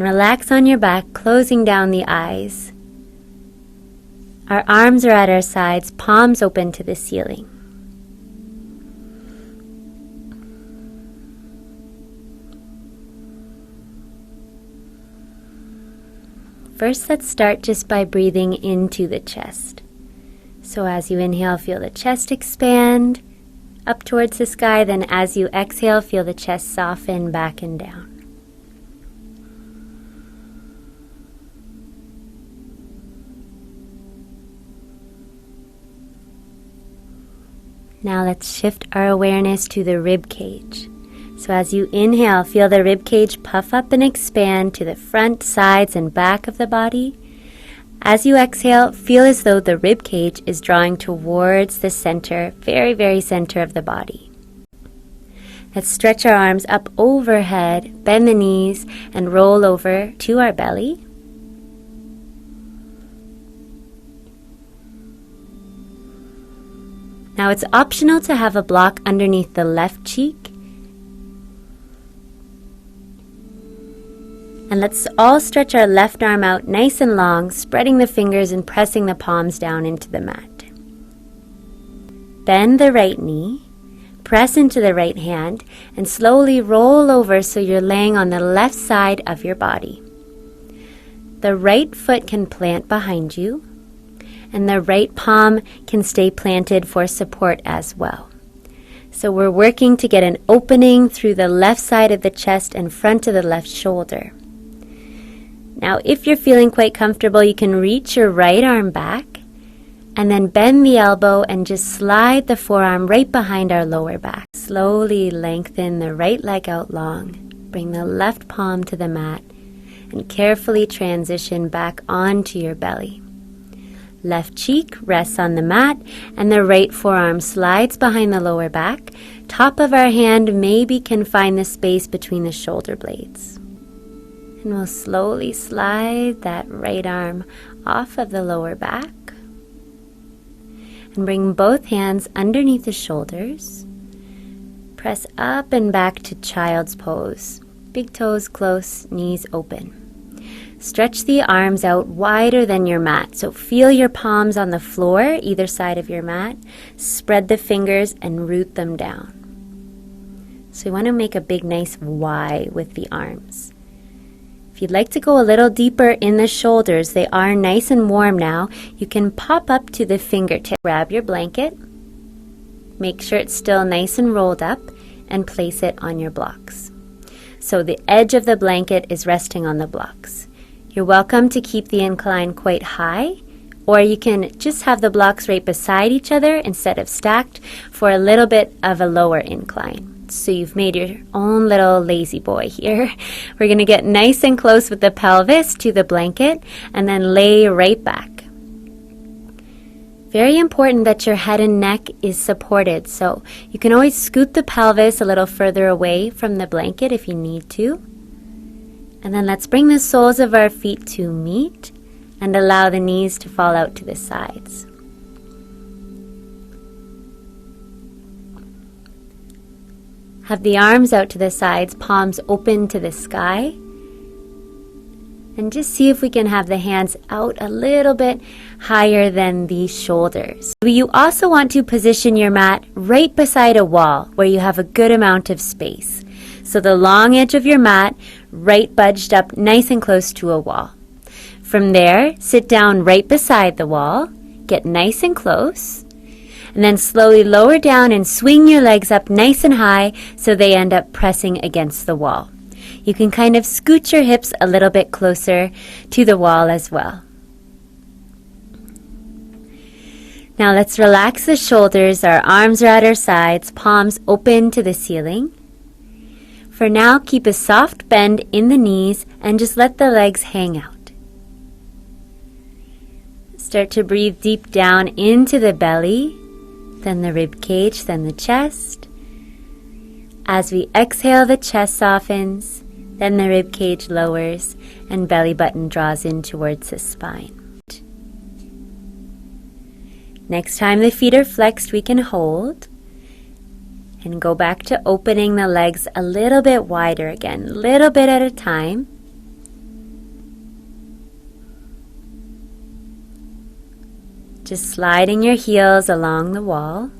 And relax on your back, closing down the eyes. Our arms are at our sides, palms open to the ceiling. First, let's start just by breathing into the chest. So as you inhale, feel the chest expand up towards the sky. Then as you exhale, feel the chest soften back and down. Now let's shift our awareness to the rib cage. So as you inhale, feel the rib cage puff up and expand to the front, sides, and back of the body. As you exhale, feel as though the rib cage is drawing towards the center, very, very center of the body. Let's stretch our arms up overhead, bend the knees, and roll over to our belly. Now it's optional to have a block underneath the left cheek. And let's all stretch our left arm out nice and long, spreading the fingers and pressing the palms down into the mat. Bend the right knee, press into the right hand, and slowly roll over so you're laying on the left side of your body. The right foot can plant behind you, and the right palm can stay planted for support as well. So we're working to get an opening through the left side of the chest and front of the left shoulder. Now, if you're feeling quite comfortable, you can reach your right arm back and then bend the elbow and just slide the forearm right behind our lower back. Slowly lengthen the right leg out long. Bring the left palm to the mat and carefully transition back onto your belly. Left cheek rests on the mat and the right forearm slides behind the lower back. Top of our hand maybe can find the space between the shoulder blades. And we'll slowly slide that right arm off of the lower back. And bring both hands underneath the shoulders. Press up and back to child's pose. Big toes close, knees open. Stretch the arms out wider than your mat. So feel your palms on the floor, either side of your mat. Spread the fingers and root them down. So we want to make a big, nice Y with the arms. If you'd like to go a little deeper in the shoulders, they are nice and warm now. You can pop up to the fingertip. Grab your blanket. Make sure it's still nice and rolled up and place it on your blocks. So the edge of the blanket is resting on the blocks. You're welcome to keep the incline quite high, or you can just have the blocks right beside each other instead of stacked for a little bit of a lower incline. So you've made your own little lazy boy here. We're going to get nice and close with the pelvis to the blanket and then lay right back. Very important that your head and neck is supported, so you can always scoot the pelvis a little further away from the blanket if you need to. And then let's bring the soles of our feet to meet and allow the knees to fall out to the sides. Have the arms out to the sides, palms open to the sky. And just see if we can have the hands out a little bit higher than the shoulders. You also want to position your mat right beside a wall where you have a good amount of space. So the long edge of your mat right budged up nice and close to a wall. From there, sit down right beside the wall, get nice and close, and then slowly lower down and swing your legs up nice and high so they end up pressing against the wall. You can kind of scoot your hips a little bit closer to the wall as well. Now let's relax the shoulders. Our arms are at our sides, palms open to the ceiling. For now, keep a soft bend in the knees and just let the legs hang out. Start to breathe deep down into the belly, then the rib cage, then the chest. As we exhale, the chest softens, then the rib cage lowers, and belly button draws in towards the spine. Next time the feet are flexed, we can hold and go back to opening the legs a little bit wider again, a little bit at a time. Just sliding your heels along the wall.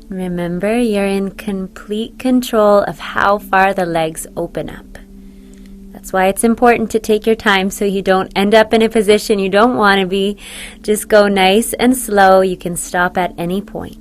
Remember, you're in complete control of how far the legs open up. That's why it's important to take your time so you don't end up in a position you don't want to be. Just go nice and slow. You can stop at any point.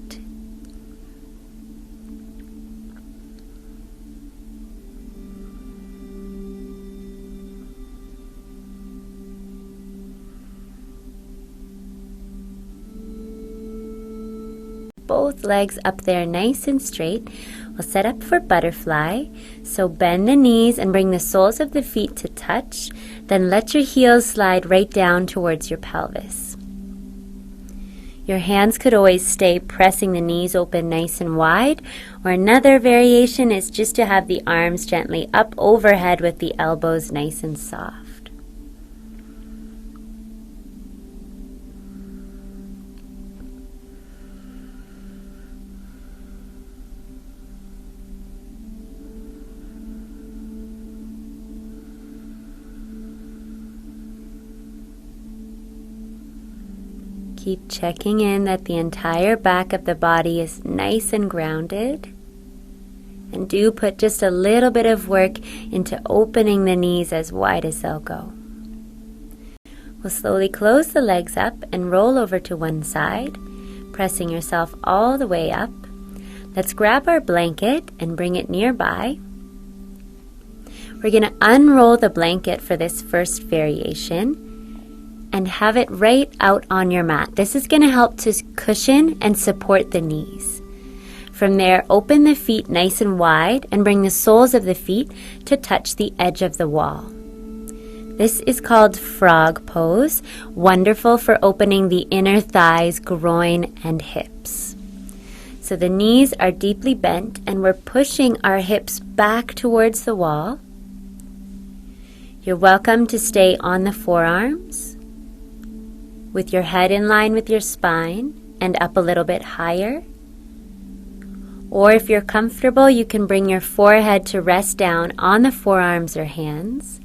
Both legs up there nice and straight. We'll set up for butterfly. So bend the knees and bring the soles of the feet to touch. Then let your heels slide right down towards your pelvis. Your hands could always stay pressing the knees open nice and wide. Or another variation is just to have the arms gently up overhead with the elbows nice and soft. Keep checking in that the entire back of the body is nice and grounded. And do put just a little bit of work into opening the knees as wide as they'll go. We'll slowly close the legs up and roll over to one side, pressing yourself all the way up. Let's grab our blanket and bring it nearby. We're going to unroll the blanket for this first variation and have it right out on your mat. This is going to help to cushion and support the knees. From there, open the feet nice and wide and bring the soles of the feet to touch the edge of the wall. This is called frog pose, wonderful for opening the inner thighs, groin, and hips. So the knees are deeply bent and we're pushing our hips back towards the wall. You're welcome to stay on the forearms, with your head in line with your spine and up a little bit higher. Or if you're comfortable, you can bring your forehead to rest down on the forearms or hands.